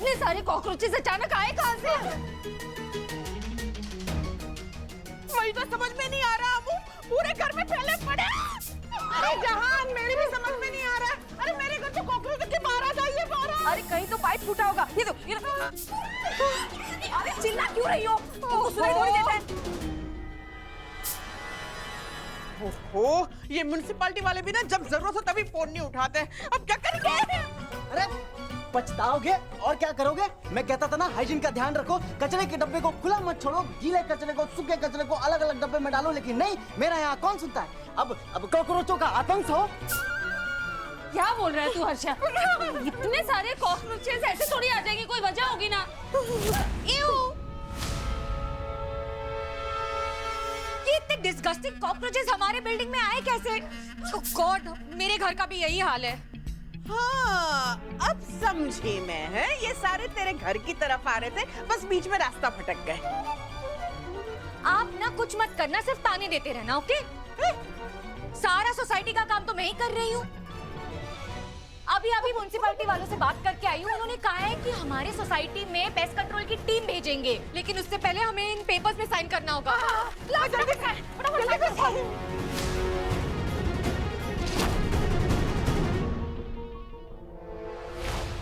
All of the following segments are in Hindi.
इतने सारे कॉकरोचेस अचानक आए कहाँ से? वही तो समझ में नहीं आ रहा अम्मू, पूरे घर में फैले पड़े। अरे जहान, मेरे भी समझ में नहीं आ रहा है। अरे मेरे घर तो कॉकरोच के 12 था, ये 12। अरे कहीं तो पाइप फूटा होगा। ये तो अरे चिल्ला क्यों रही हो? तुमको सुनाई थोड़ी देता है। ओहो, ये म्युनिसिपैलिटी वाले भी ना जब जरूरत हो तभी फोन नहीं उठाते। अब क्या करेंगे? अरे पछताओगे और क्या करोगे? मैं कहता था ना हाइजीन का ध्यान रखो, कचरे के डब्बे को खुला मत छोड़ो, गीले कचरे को सूखे कचरे को अलग अलग डब्बे में डालो। लेकिन नहीं, मेरा यहाँ कौन सुनता है? अब कॉकरोचों का आतंक हो। क्या बोल रहा है तू हर्षा? इतने सारे कॉकरोचेस ऐसे थोड़ी आ जाएंगे, कोई वजह होगी ना। ये इतने डिस्गस्टिंग कॉकरोचेस हमारे बिल्डिंग में आए कैसे? गॉड, मेरे घर का भी यही हाल है। हाँ, अब समझी मैं, है ये सारे तेरे घर की तरफ आ रहे थे, बस बीच में रास्ता भटक गए। आप ना कुछ मत करना, सिर्फ ताने देते रहना, ओके? सारा सोसाइटी का काम तो मैं ही कर रही हूँ। अभी म्युनिसिपैलिटी वालों से बात करके आई हूँ। उन्होंने कहा है कि हमारे सोसाइटी में पेस्ट कंट्रोल की टीम भेजेंगे, लेकिन उससे पहले हमें इन पेपर्स में साइन करना होगा। जल्दी से, फटाफट साइन।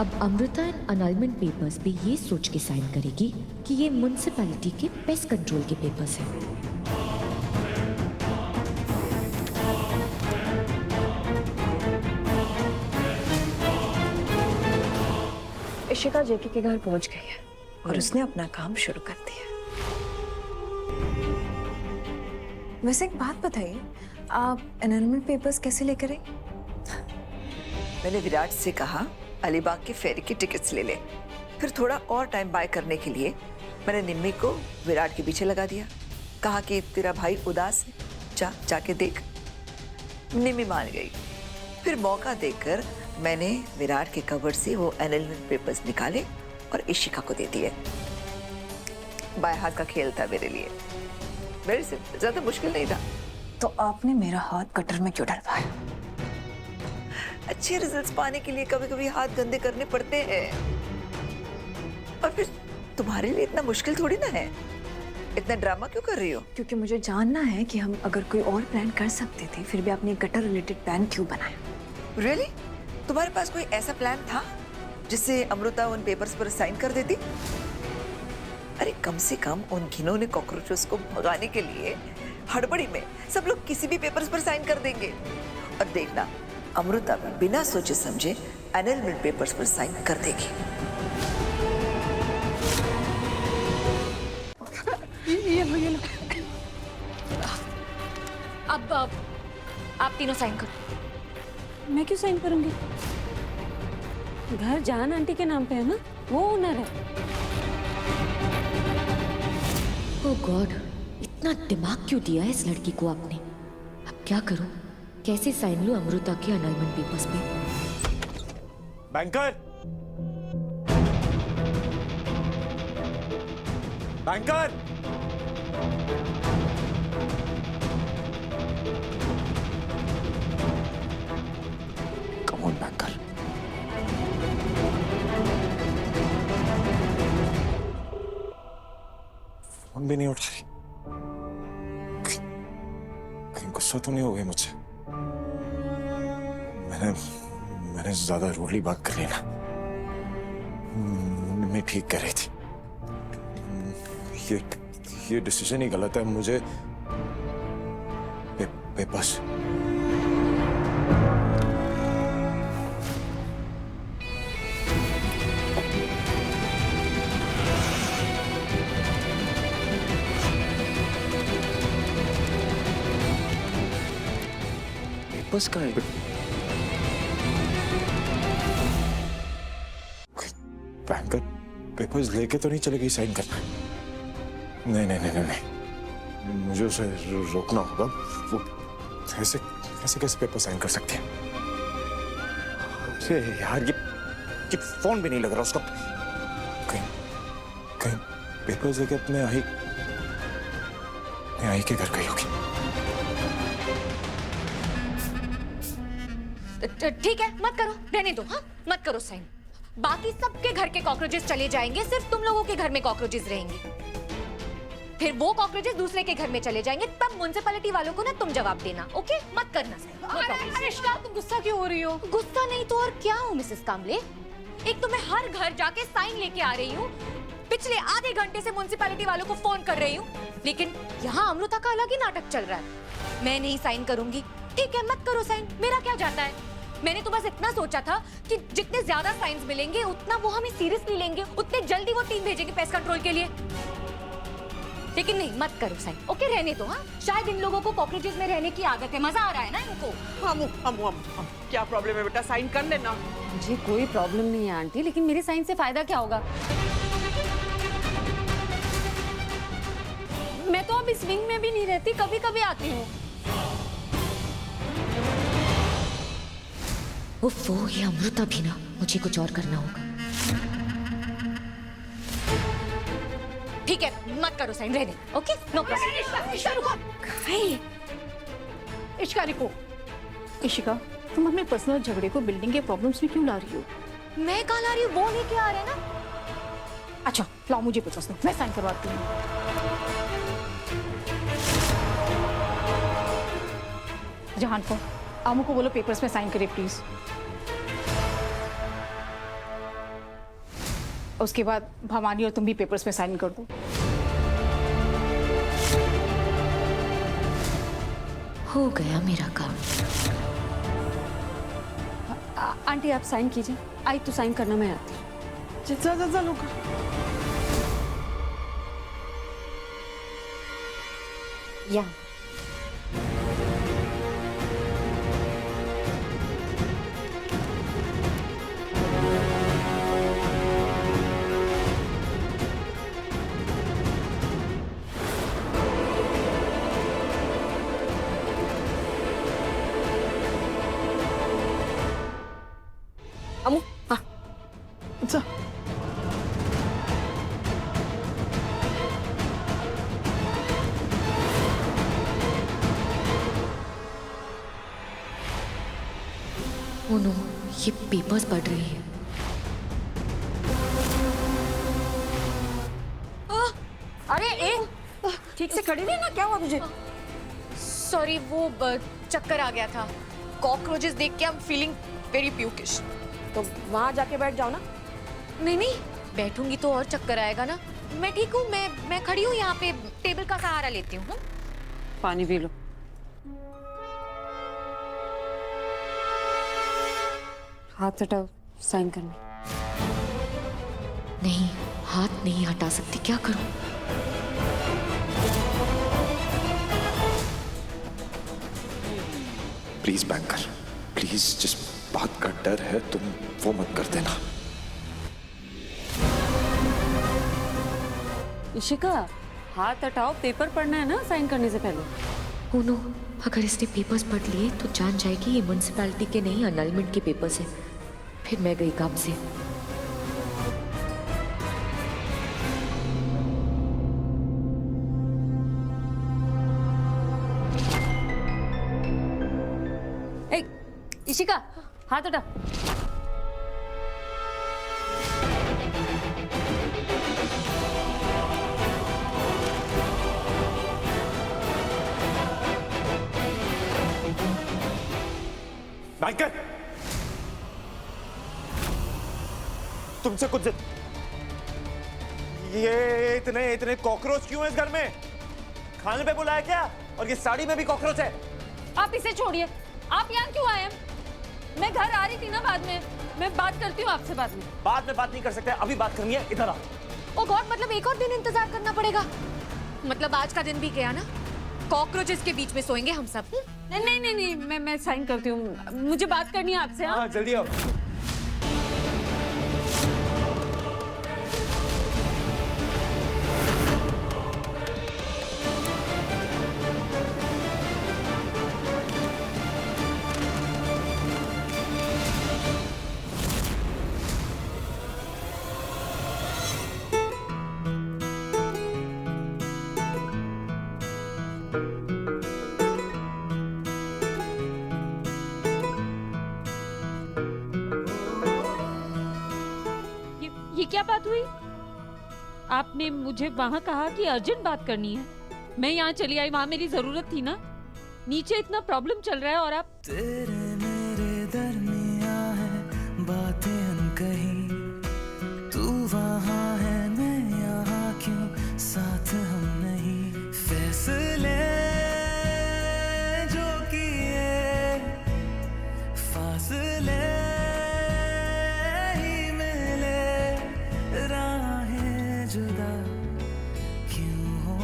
अब अमृता इन अनाइलमेंट पेपर्स पे ये सोच के साइन करेगी कि ये म्युनिसिपैलिटी के पेस्ट कंट्रोल के पेपर्स हैं। इशिका जेके के घर पहुंच गई है और उसने अपना काम शुरू कर दिया। वैसे एक बात बताइए, आप एनरोलमेंट पेपर्स कैसे लेकर आई? मैंने विराट से कहा अलीबाग के फेरी की टिकट्स ले ले। फिर थोड़ा और टाइम बाय करने के लिए मैंने निम्मी को विराट के पीछे लगा दिया। कहा कि तेरा भाई उदास है, जाके देख। निम्मी मान गई। फिर मौका देकर मैंने विराट के कवर से वो एनरोलमेंट पेपर्स निकाले और इशिका को दे दिए। बाय हाथ का खेल था मेरे लिए, वेरी सिंपल, ज्यादा मुश्किल नहीं था। तो आपने मेरा हाथ कटर में क्यों डलवाया? अच्छे रिजल्ट्स पाने के लिए कभी कभी हाथ गंदे करने पड़ते हैं। और फिर तुम्हारे लिए इतना मुश्किल थोड़ी ना है। इतना ड्रामा क्यों कर रही हो? क्योंकि मुझे जानना है कि हम अगर कोई और प्लान कर सकते थे, फिर भी आपने गटर रिलेटेड प्लान क्यों बनाया? रियली? तुम्हारे पास कोई ऐसा प्लान था जिससे अमृता उन पेपर्स पर साइन कर देती? अरे कम से कम उन घिनौने कॉकरोचेस को भगाने के लिए हड़बड़ी में सब लोग किसी भी पेपर्स पर साइन कर देंगे। और देखना, अमृता बिना सोचे समझे एनरोलमेंट पेपर्स पर साइन कर देगी। ये लो। अब आप तीनों साइन करो। मैं क्यों साइन करूंगी? घर जहान आंटी के नाम पे है ना, वो ओनर है। ओह गॉड, इतना दिमाग क्यों दिया है इस लड़की को आपने? अब क्या करूं? कैसे साइन लूं अमृता के अनाइलमेंट पेपर्स पे? Banker! Banker! Come on banker. Phone भी नहीं उठा रही। कहीं गुस्सा तो नहीं हो गई मुझसे? मैंने ज्यादा रूडली बात कर ली ना। मैं ठीक कर रही थी। ये डिसीजन ही गलत है। मुझे पेपर्स पेपर्स का है। बैंकर पेपर्स लेके तो नहीं चले गई साइन करना? नहीं, मुझे उसे रोकना होगा। वो ऐसे कैसे पेपर साइन कर सकते हैं? अरे यार, ये फोन भी नहीं लग रहा उसका। कहीं पेपर्स लेके अपने आई के घर गई होगी। ठीक है, मत करो, रहने दो। हाँ, मत करो साइन। बाकी सबके घर के कॉकरोचेस चले जाएंगे, सिर्फ तुम लोगों के घर में कॉकरोचेस रहेंगे। फिर वो कॉकरोचेस दूसरे के घर में चले जाएंगे, तब म्युनिसिपैलिटी वालों को ना तुम जवाब देना, ओके? मत करना सर। इश्का, तुम गुस्सा क्यों हो रही हो? गुस्सा नहीं तो और क्या हूँ मिसेस कामले? एक तो मैं हर घर जाके साइन लेके आ रही हूँ, पिछले आधे घंटे से म्युनिसिपैलिटी वालों को फोन कर रही हूँ, लेकिन यहाँ अमृता का अलग ही नाटक चल रहा है। मैं नहीं साइन करूंगी, ठीक है मत करो साइन, मेरा क्या जाता है। मैंने तो बस इतना सोचा था कि जितने ज्यादा साइंस मिलेंगे उतना वो हमें सीरियसली लेंगे, उतने जल्दी वो टीम भेजेंगे पेस्ट कंट्रोल के लिए। लेकिन नहीं, मत करो साइन, ओके? रहने दो। हाँ, शायद इन लोगों को कॉकरोचेस में रहने की आदत है, मजा आ रहा है ना इनको। हम क्या प्रॉब्लम है बेटा, साइन कर लेना। मुझे कोई प्रॉब्लम नहीं है आंटी, लेकिन मेरे साइन से फायदा क्या होगा? मैं तो अब इस विंग में भी नहीं रहती, कभी कभी आती हूँ। वो ये अमृता भी ना, मुझे कुछ और करना होगा। ठीक है मत करो साइन, रहने, ओके? No problem. इशिका रुको। इशिका रुको। इशिका, तुम अपने पर्सनल झगड़े को बिल्डिंग के प्रॉब्लम्स में क्यों ला रही हो? मैं कहाँ ला रही हूँ, वो लेके आ रहे हैं ना। अच्छा लाओ मुझे पेपर्स दो, मैं साइन करवाती हूँ। जहान को आमू को बोलो पेपर्स में साइन करे प्लीज। उसके बाद भवानी और तुम भी पेपर्स में साइन कर दो। हो गया मेरा काम। आंटी आप साइन कीजिए, आई तो साइन करना मैं आती हूँ। जा लोग। या अमू हाँ जा। ओनो, ये पेपर्स पढ़ रही है। अरे ए, ठीक से खड़ी नहीं ना, क्या हुआ तुझे? सॉरी वो चक्कर आ गया था। कॉकरोचेस देख के I am feeling very pukish. तो वहां जाके बैठ जाओ ना। नहीं बैठूंगी तो और चक्कर आएगा ना। मैं ठीक हूँ, मैं खड़ी हूँ यहाँ पे, टेबल का सहारा लेती हूँ। पानी पी लो। हाथ हटाओ, साइन करना। नहीं, हाथ नहीं हटा सकती, क्या करूं? प्लीज बैंकर, प्लीज, जिस बात का डर है तुम वो मत कर देना। इशिका, हाथ हटाओ, पेपर पढ़ना है ना साइन करने से पहले। ओनो, अगर इसने पेपर्स पढ़ लिए तो जान जाएगी ये म्युनिसिपैलिटी के नहीं अनाइलमेंट के पेपर्स हैं। फिर मैं गई काम से। इशिका, हाथ हटा। बैंकर, तुमसे कुछ ये इतने कॉकरोच क्यों है इस घर में? खाने पे बुलाया क्या? और ये साड़ी में भी कॉकरोच है। आप इसे छोड़िए, आप यहाँ क्यों आए? मैं घर आ रही थी ना बाद में, मैं बात करती हूँ आपसे बाद में। बाद में बात नहीं कर सकते, अभी बात करनी है, इधर आओ। ओ गॉड, मतलब एक और दिन इंतजार करना पड़ेगा? मतलब आज का दिन भी गया ना, कॉकरोचेस के बीच में सोएंगे हम सब। नहीं, मैं साइन करती हूँ, मुझे बात करनी है आपसे। हाँ जल्दी आओ। ये क्या बात हुई? आपने मुझे वहां कहा कि अर्जेंट बात करनी है, मैं यहाँ चली आई, वहां मेरी जरूरत थी ना। नीचे इतना प्रॉब्लम चल रहा है और आप तेरे मेरे दरमियां है बातें अनकही, तू वहाँ है मैं यहाँ, क्यों साथ हम नहीं। फैसले जो किए फासले ही मिले, राहें जुदा क्यों हो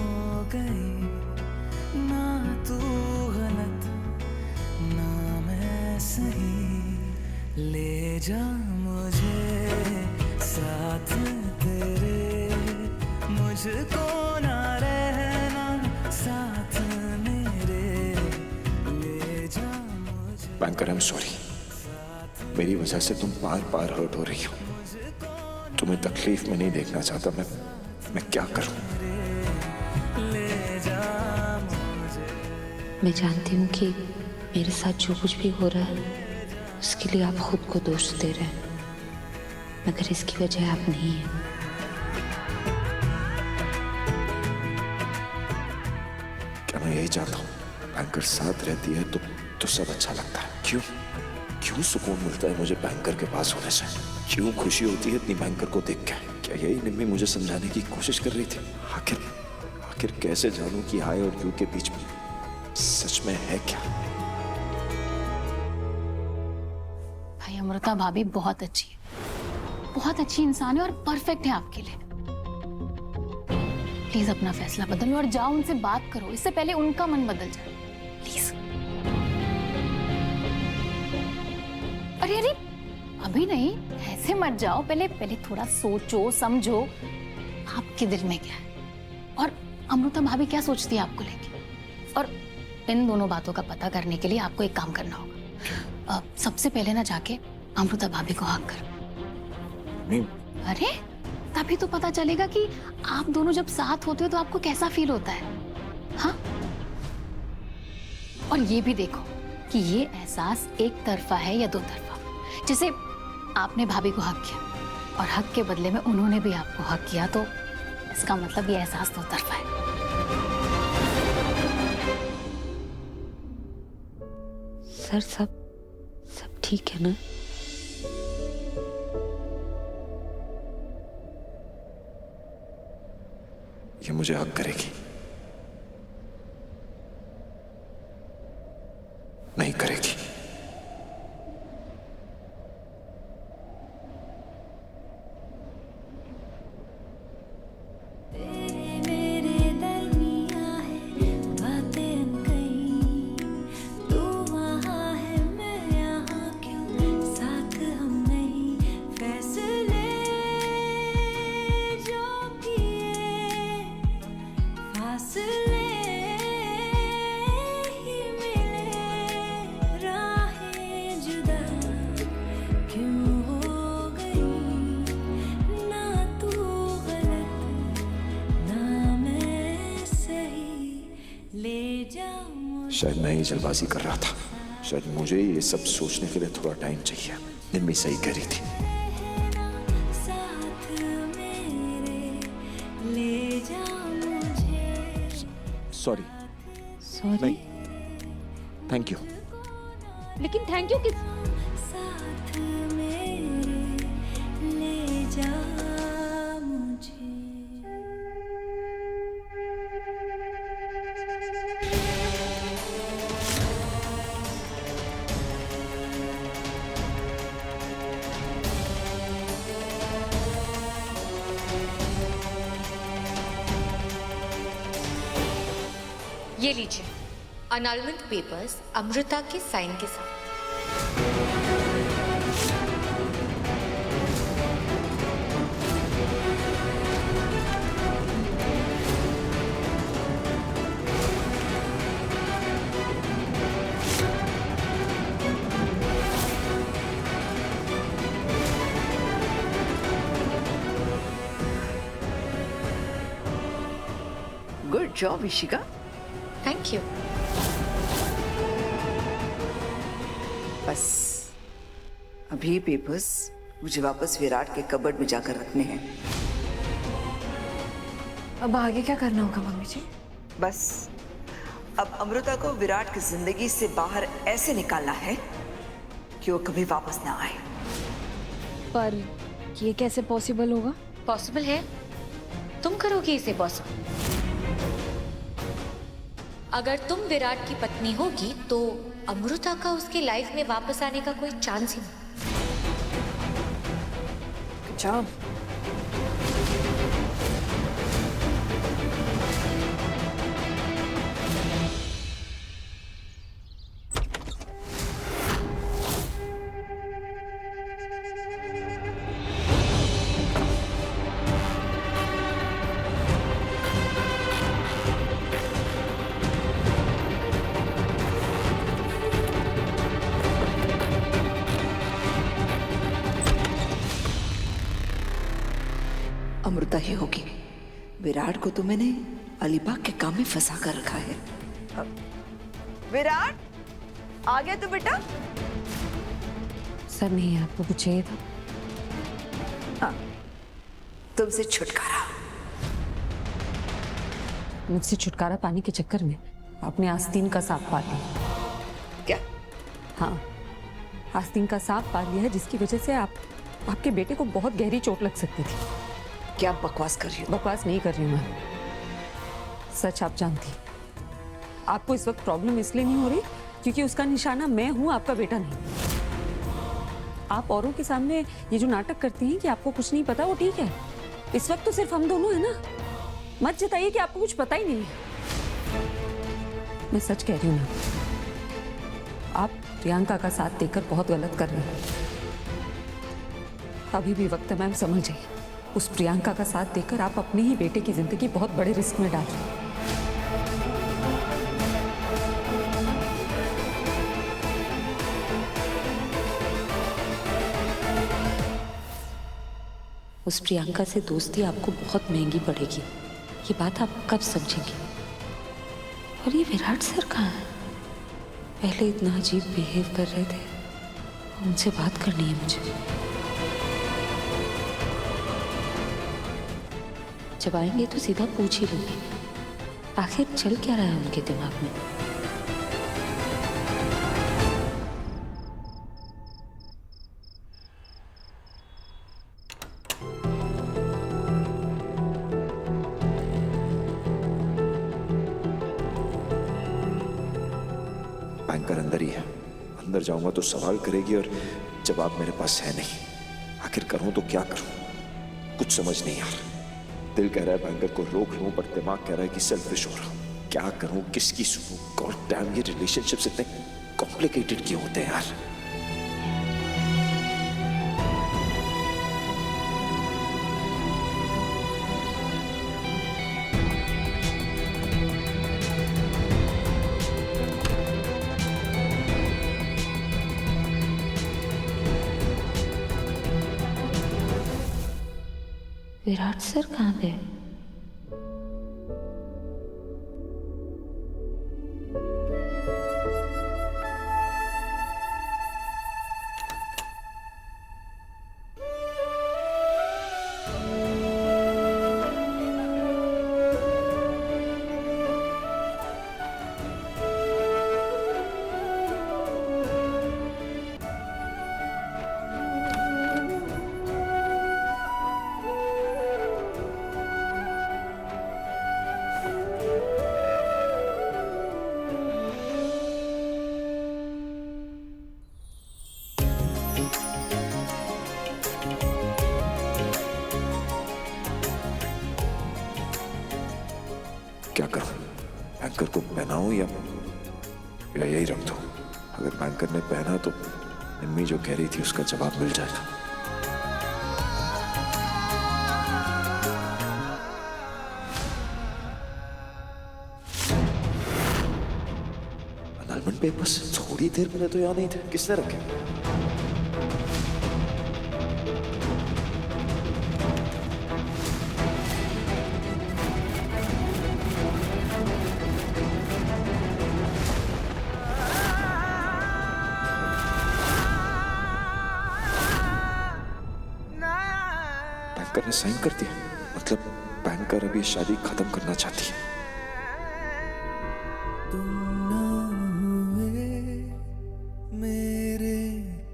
गई। ना तू गलत ना मैं सही, ले जा मुझे साथ तेरे, मुझको ना रहना साथ मेरे, ले जा मुझे। बैंकर, आई एम सॉरी, मेरी वजह से तुम बार बार हर्ट हो रही हो। तुम्हें तकलीफ में नहीं देखना चाहता मैं क्या करूं? मैं जानती हूँ कि मेरे साथ जो कुछ भी हो रहा है उसके लिए आप खुद को दोष दे रहे हैं, मगर इसकी वजह आप नहीं है। क्या मैं यही चाहता हूँ? बैंकर साथ रहती है तो सब अच्छा लगता है। क्यों सुकून मिलता है मुझे बैंकर के पास होने से? क्यों खुशी होती है इतनी बैंकर को देख के? क्या यही निम्मी मुझे समझाने की कोशिश कर रही थी? आखिर कैसे जानूं कि हाय और यू के बीच में सच में है क्या? भाई अमृता भाभी बहुत अच्छी है, बहुत अच्छी इंसान है और परफेक्ट है आपके लिए। प्लीज अपना फैसला बदलो और जाओ उनसे बात करो, इससे पहले उनका मन बदल जाए, प्लीज। अरे अरे अभी नहीं, ऐसे मत जाओ, पहले थोड़ा सोचो समझो आपके दिल में क्या है और अमृता भाभी क्या सोचती है आपको लेके। और इन दोनों बातों का पता करने के लिए आपको एक काम करना होगा। सबसे पहले ना जाके अमृता भाभी को हक करो। अरे तभी तो पता चलेगा कि आप दोनों जब साथ होते हो तो आपको कैसा फील होता है। हाँ, और ये भी देखो कि ये एहसास एक तरफा है या दो तरफा। जैसे आपने भाभी को हक किया और हक के बदले में उन्होंने भी आपको हक किया, तो इसका मतलब ये एहसास दो तरफा है। सर सब ठीक है ना? ये मुझे हक करेगी? नहीं करेगी। शायद मैं ही जल्दबाजी कर रहा था, शायद मुझे ये सब सोचने के लिए थोड़ा टाइम चाहिए। निम्मी सही कह रही थी। सॉरी। सॉरी? Thank you. लेकिन थैंक यू किस? ये लीजिए अनालमेंट पेपर्स अमृता के साइन के साथ। Good job Ishika. Thank you. बस अभी पेपर्स मुझे वापस विराट के कबर्ड में जाकर रखने हैं। अब आगे क्या करना होगा मम्मी जी? बस अब अमृता को विराट की जिंदगी से बाहर ऐसे निकालना है कि वो कभी वापस ना आए। पर ये कैसे पॉसिबल होगा? पॉसिबल है, तुम करोगी इसे पॉसिबल। अगर तुम विराट की पत्नी होगी तो अमृता का उसकी लाइफ में वापस आने का कोई चांस ही नहीं। जॉब अमृता ही होगी। विराट को तो मैंने अलीबाग के काम में फंसा कर रखा है। विराट आ गया तू बेटा? सर नहीं, आपको कुछ चाहिए था? हाँ, तुमसे छुटकारा। मुझसे छुटकारा पाने के चक्कर में आपने आस्तीन का सांप पाल लिया। क्या? हाँ, आस्तीन का सांप पाल लिया है, जिसकी वजह से आपके बेटे को बहुत गहरी चोट लग सकती थी। क्या बकवास कर रही हो? बकवास नहीं कर रही हूँ मैं, सच आप जानती। आपको इस वक्त प्रॉब्लम इसलिए नहीं हो रही क्योंकि उसका निशाना मैं हूँ, आपका बेटा नहीं। आप औरों के सामने ये जो नाटक करती हैं कि आपको कुछ नहीं पता, वो ठीक है। इस वक्त तो सिर्फ हम दोनों है ना। मत जताइए कि आपको कुछ पता ही नहीं है। मैं सच कह रही हूँ ना, आप प्रियंका का साथ देकर बहुत गलत कर रहे हैं। अभी भी वक्त है मैम, समझ जाइए। उस प्रियंका का साथ देकर आप अपने ही बेटे की जिंदगी बहुत बड़े रिस्क में डाल रहे हैं। उस प्रियंका से दोस्ती आपको बहुत महंगी पड़ेगी, ये बात आप कब समझेंगे? और ये विराट सर कहाँ है? पहले इतना अजीब बिहेव कर रहे थे, उनसे बात करनी है मुझे। जब आएंगे तो सीधा पूछ ही लूंगी, आखिर चल क्या रहा है उनके दिमाग में। बैंकर अंदर ही है, अंदर जाऊंगा तो सवाल करेगी और जवाब मेरे पास है नहीं। आखिर करूं तो क्या करूं, कुछ समझ नहीं आ रहा। दिल कह रहा है बैंकर को रोक लूं, पर दिमाग कह रहा है कि सेल्फिश हो रहा हूं। क्या करूं, किसकी सुनूं? गॉड डैम, ये रिलेशनशिप्स इतने कॉम्प्लिकेटेड क्यों होते हैं यार? विराट सर कहाँ गए? क्या करूं, बैंकर को पहनाऊं या यही रख दूं? अगर बैंकर ने पहना तो निम्मी जो कह रही थी उसका जवाब मिल जाएगा। अनालमेंट पेपर्स थोड़ी देर पहले तो यहाँ नहीं थे, किसने रखे? बैंकर ने साइन कर दिया। मतलब बैंकर अभी शादी खत्म करना चाहती है। तुम ना हुए मेरे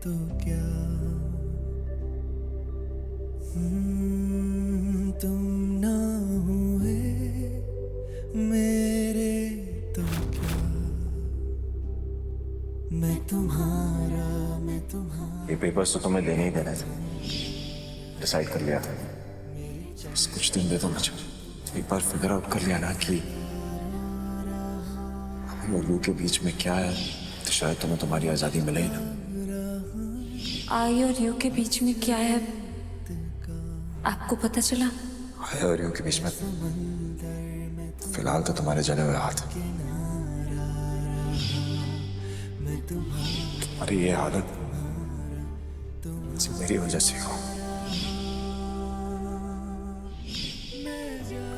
तो क्या, तुम ना हुए मेरे तो क्या, मैं तुम्हारा मैं तुम्हारा। ये पेपर्स तो तुम्हें देने ही देने थे, डिसाइड कर लिया था। बस कुछ दिन दे दो मुझे, एक बार फिगर आउट कर लिया ना कि हम और यू के बीच में क्या है, तो शायद तुम्हें तुम्हारी आजादी मिले ही ना। आई और यू के बीच में क्या है आपको पता चला? आया और यू के बीच में फिलहाल तो तुम्हारे जले हुए हाथ। तुम्हारी ये आदत मेरी वजह से हो।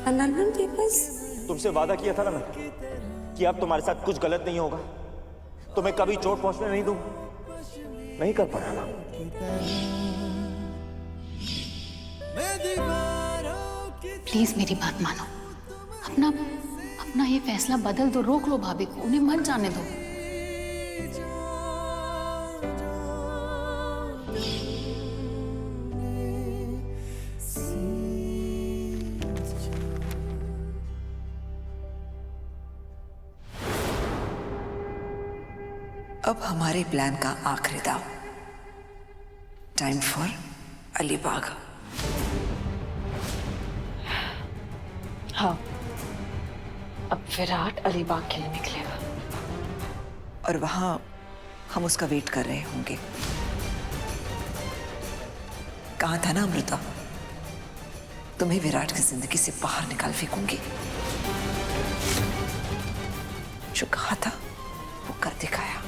अननन पेपर्स? तुमसे वादा किया था ना मैंने कि अब तुम्हारे साथ कुछ गलत नहीं होगा, तुम्हें कभी चोट पहुंचने नहीं दूंगा। नहीं कर पाया ना। प्लीज मेरी बात मानो, अपना ये फैसला बदल दो, रोक लो भाभी को, उन्हें मत जाने दो। अब हमारे प्लान का आखिरी दाव, टाइम फॉर अलीबाग। हाँ, अब विराट अलीबाग के लिए निकलेगा और वहां हम उसका वेट कर रहे होंगे। कहा था ना अमृता, तुम्हें विराट की जिंदगी से बाहर निकाल फेंकूंगी। जो कहा था वो कर दिखाया।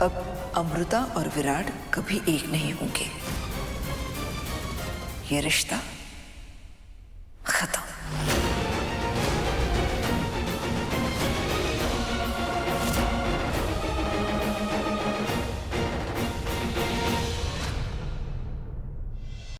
अब अमृता और विराट कभी एक नहीं होंगे। ये रिश्ता